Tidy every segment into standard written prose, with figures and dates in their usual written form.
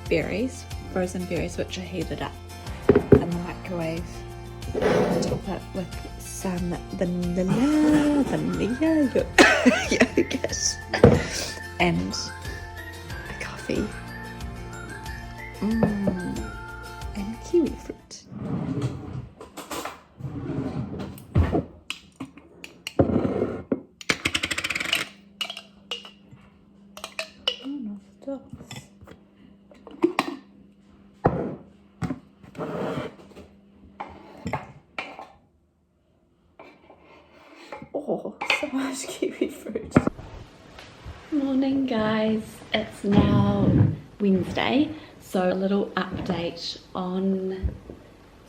berries, frozen berries, which are heated up in the microwave. Top it with some vanilla yogurt and a coffee. And kiwi fruit. Oh, so much kiwi fruit. Morning guys, it's now Wednesday, so a little update on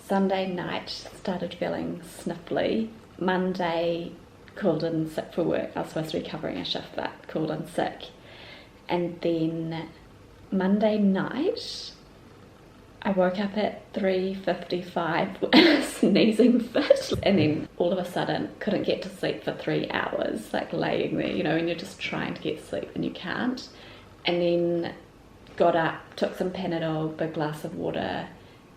Sunday night. Started feeling sniffly. Monday called in sick for work. I was supposed to be covering a shift but called in sick. And then Monday night I woke up at 3:55 sneezing fit, and then all of a sudden couldn't get to sleep for 3 hours, like laying there, you know, and you're just trying to get sleep and you can't. And then got up, took some Panadol, big glass of water,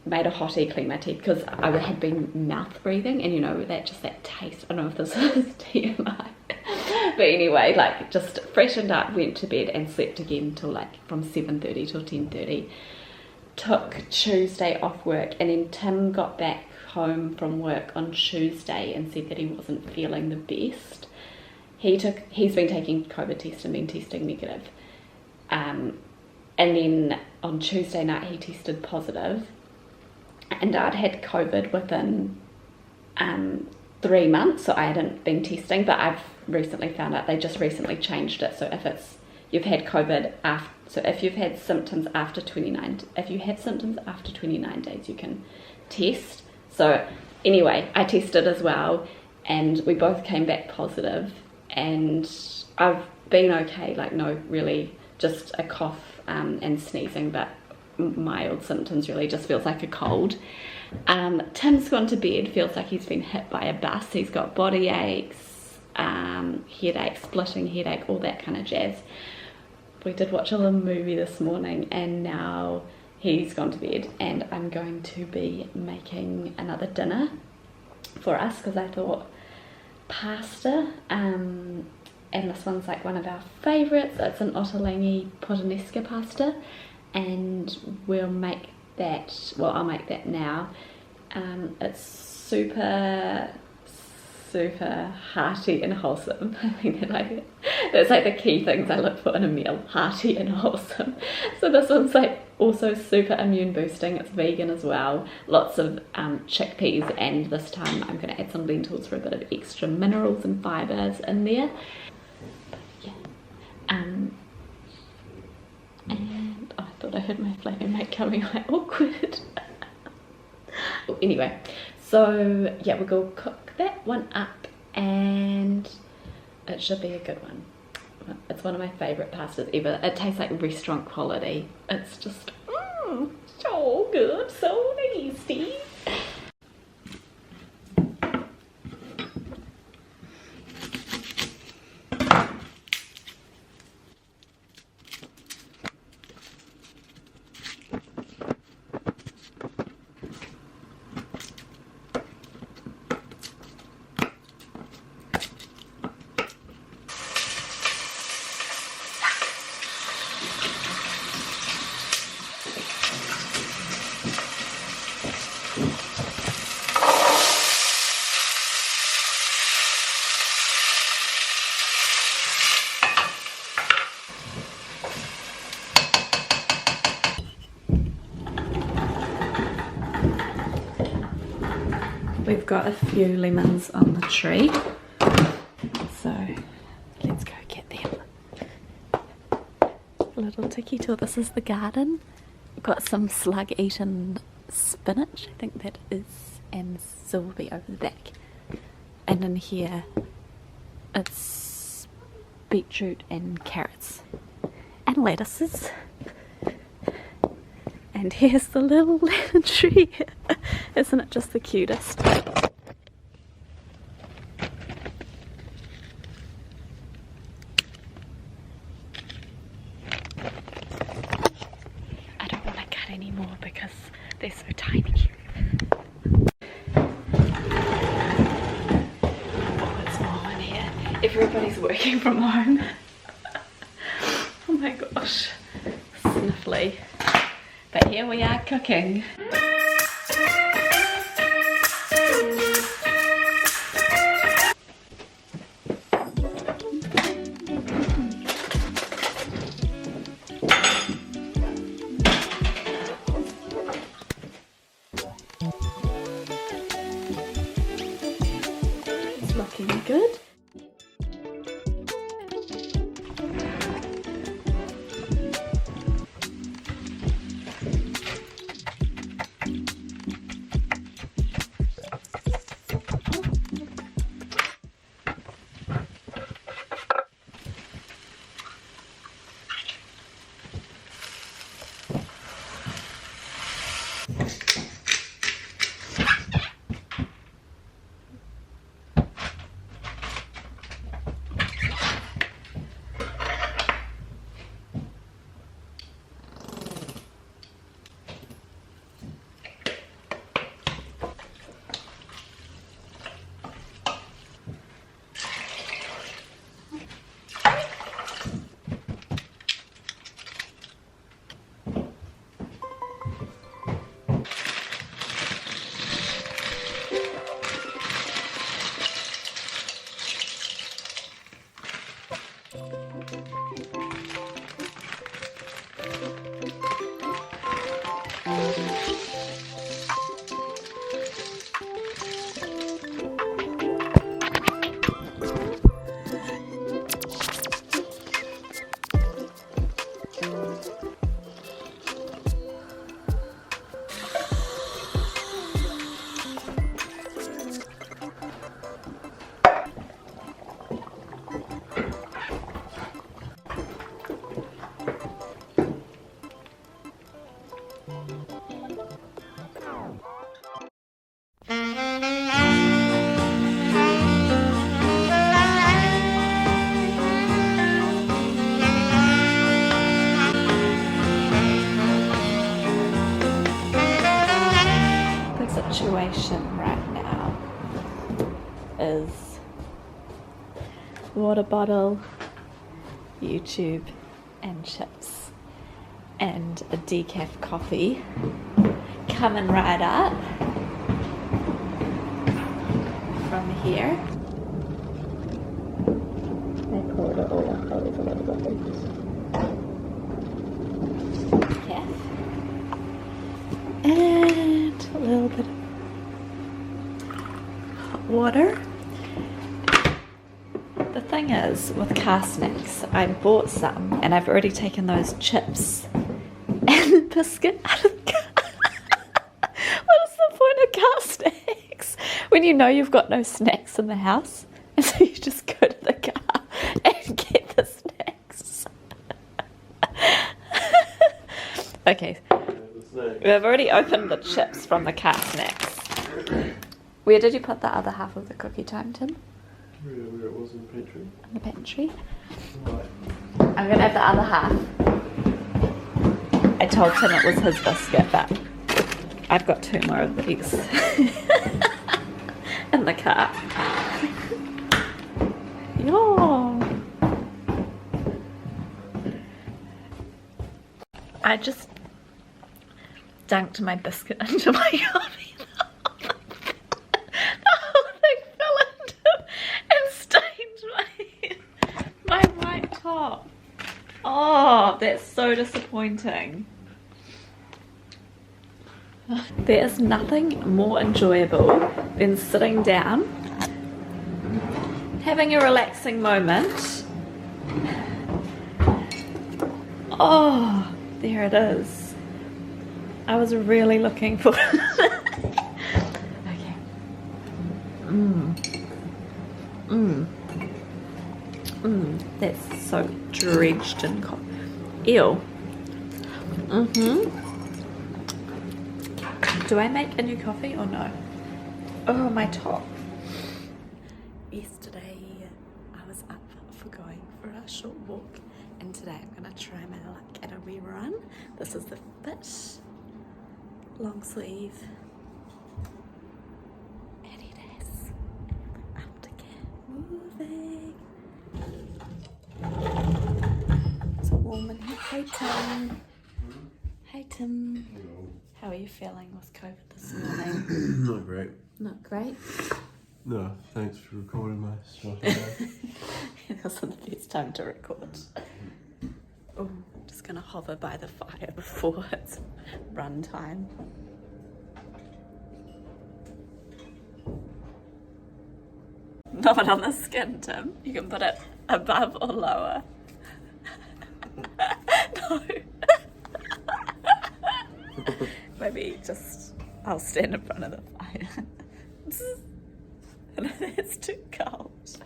made a hottie, cleaned my teeth because I had been mouth breathing, and you know that taste. I don't know if this is TMI, but anyway, like just freshened up, went to bed and slept again till like from 7:30 till 10:30. Took Tuesday off work, and then Tim got back home from work on Tuesday and said that he wasn't feeling the best. He's been taking COVID tests and been testing negative. And then on Tuesday night he tested positive, and I'd had COVID within 3 months, so I hadn't been testing, but I've recently found out they just recently changed it. So if you've had COVID after, so if you've had symptoms after 29 days, you can test. So anyway, I tested as well, and we both came back positive, and I've been okay, like no, really just a cough and sneezing, but mild symptoms, really just feels like a cold. Tim's gone to bed, feels like he's been hit by a bus. He's got body aches, headache, splitting headache, all that kind of jazz. We did watch a little movie this morning, and now he's gone to bed, and I'm going to be making another dinner for us because I thought pasta, and this one's like one of our favourites. It's an Ottolenghi Puttanesca pasta, and we'll make that, well, I'll make that now. It's super hearty and wholesome. I think that's like the key things I look for in a meal: hearty and wholesome. So this one's like also super immune boosting. It's vegan as well, lots of chickpeas, and this time I'm going to add some lentils for a bit of extra minerals and fibres in there. But yeah, and I thought I heard my flaming mate coming, like awkward. Anyway, so yeah, we'll go cook that one up, and it should be a good one. It's one of my favourite pastas ever. It tastes like restaurant quality. It's just so good, so tasty. We've got a few lemons on the tree, so let's go get them. A little tiki tour. This is the garden. We've got some slug-eaten spinach, I think that is, and Sylvie over the back. And in here it's beetroot and carrots and lettuces. And here's the little lemon tree. Isn't it just the cutest? I don't want everybody's working from home. Oh my gosh, sniffly. But here we are cooking. It's looking good. Situation right now is water bottle, YouTube and chips and a decaf coffee coming right up from here. I poured it all up, that was a little bit. Decaf and a little bit of water. The thing is with car snacks, I bought some and I've already taken those chips and the biscuit out of the car. What is the point of car snacks when you know you've got no snacks in the house? And so you just go to the car and get the snacks. Okay, we've already opened the chips from the car snacks. Where did you put the other half of the cookie time, Tim? Where it was in the pantry. In the pantry? Right. I'm gonna have the other half. I told Tim it was his biscuit, but I've got 2 more of these in the car. Yo. I just dunked my biscuit into my coffee. Oh, that's so disappointing. There is nothing more enjoyable than sitting down, having a relaxing moment. Oh, there it is. I was really looking for it. Okay. That's so drenched in coffee. Ew. Do I make a new coffee or no? Oh, my top. Yesterday I was up for going for a short walk, and today I'm gonna try my luck at a rerun. This is the fit, long sleeve, Adidas. Up to get moving. Hey Tim. Hey Tim. How are you feeling with COVID this morning? Not great. Not great. No, thanks for recording my stuff. It wasn't the best time to record. Oh, I'm just gonna hover by the fire before it's run time. Not on the skin, Tim. You can put it above or lower. No. Maybe just I'll stand in front of the fire. It's too cold.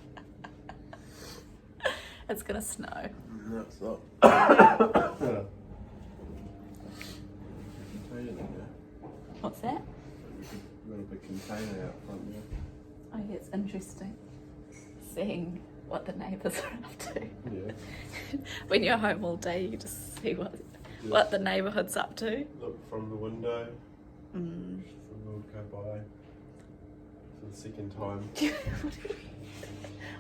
It's gonna snow. No, it's not. Container there. What's that? We've got a big container out front there. Oh yeah, it's interesting seeing what the neighbours are up to. Yeah. When you're home all day, you just see what the neighbourhood's up to. Look from the window. Mm. The world go by. For the second time.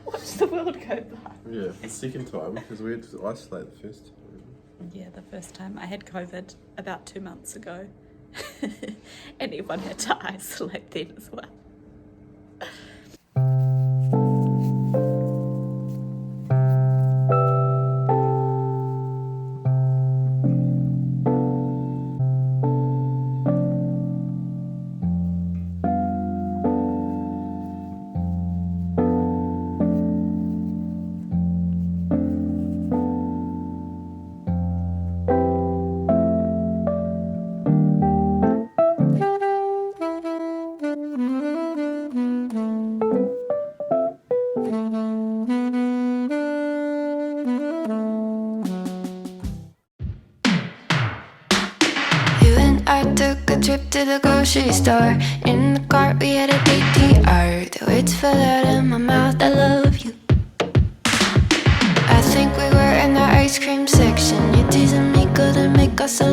Watch the world go by. Yeah, the second time because we had to isolate the first time. Yeah, the first time I had COVID about 2 months ago. Anyone had to isolate then as well. I took a trip to the grocery store. In the cart we had a ATR. The words fell out of my mouth, I love you. I think we were in the ice cream section. You're teasing me, couldn't make us a